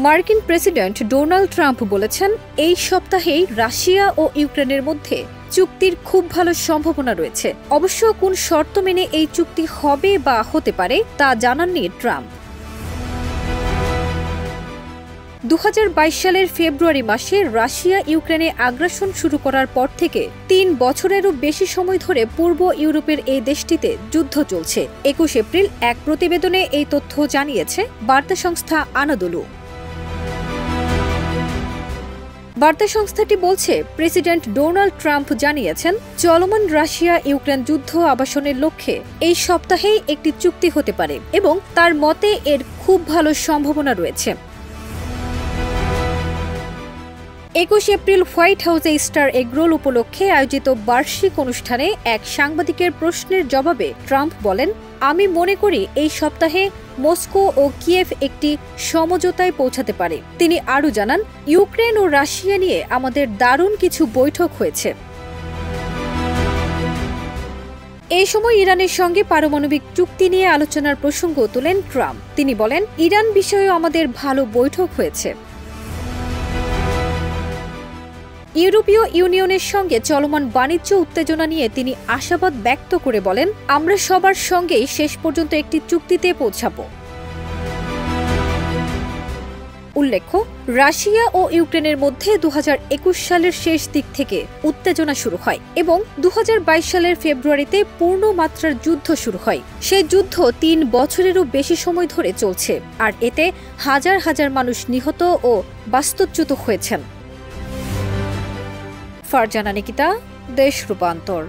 মার্কিন president Donald Trump বলেছেন, এই সপ্তাহেই রাশিয়া ও ইউক্রেনের মধ্যে চুক্তির খুব ভালো সম্ভাবনা রয়েছে। অবশ্য কোন শর্ত মেনে এই চুক্তি হবে বা হতে পারে তা জানাননি ট্রাম্প। 2022 সালের ফেব্রুয়ারি মাসে রাশিয়া ইউক্রেনে আগ্রাসন শুরু করার পর থেকে 3 বছরেরও বেশি সময় ধরে পূর্ব ইউরোপের এই দেশটিতে যুদ্ধ চলছে। 21 এপ্রিল এক প্রতিবেদনে এই তথ্য জানিয়েছে বার্তা সংস্থা আনাদোলু। বার্তা সংস্থাটি বলছে, প্রেসিডেন্ট ডোনাল্ড ট্রাম্প জানিয়েছেন, চলমান রাশিয়া ইউক্রেন যুদ্ধ আবাসনের লক্ষ্যে এই সপ্তাহেই একটি চুক্তি হতে পারে এবং তার মতে এর খুব ভালো সম্ভাবনা রয়েছে। 21 এপ্রিল হোয়াইট হাউসে স্টার এগরোল উপলক্ষে আয়োজিত বার্ষিক অনুষ্ঠানে এক সাংবাদিকের প্রশ্নের জবাবে ট্রাম্প বলেন, আমি মনে করি এই সপ্তাহে মস্কো ও কিয়েভ একটি সমঝোতায় পৌঁছাতে পারে। তিনি আরও জানান, ইউক্রেন ও রাশিয়া নিয়ে আমাদের দারুণ কিছু বৈঠক হয়েছে। এই সময় ইরানের সঙ্গে পারমাণবিক চুক্তি নিয়ে আলোচনার প্রসঙ্গ তোলেন ট্রাম্প। তিনি বলেন, ইরান বিষয়েও আমাদের ভালো বৈঠক হয়েছে। ইউরোপীয় ইউনিয়নের সঙ্গে চলমান বাণিজ্য উত্তেজনা নিয়ে তিনি আশাবাদ ব্যক্ত করে বলেন, আমরা সবার সঙ্গেই শেষ পর্যন্ত একটি চুক্তিতে পৌঁছাব। উল্লেখ্য, রাশিয়া ও ইউক্রেনের মধ্যে 2021 সালের শেষ দিক থেকে উত্তেজনা শুরু হয় এবং 2022 সালের ফেব্রুয়ারিতে পূর্ণ মাত্রার যুদ্ধ শুরু হয়। সেই যুদ্ধ 3 বছরেরও বেশি সময় ধরে চলছে, আর এতে হাজার হাজার মানুষ নিহত ও বাস্তুচ্যুত হয়েছেন। ফারজানা নিকিতা, দেশ রূপান্তর।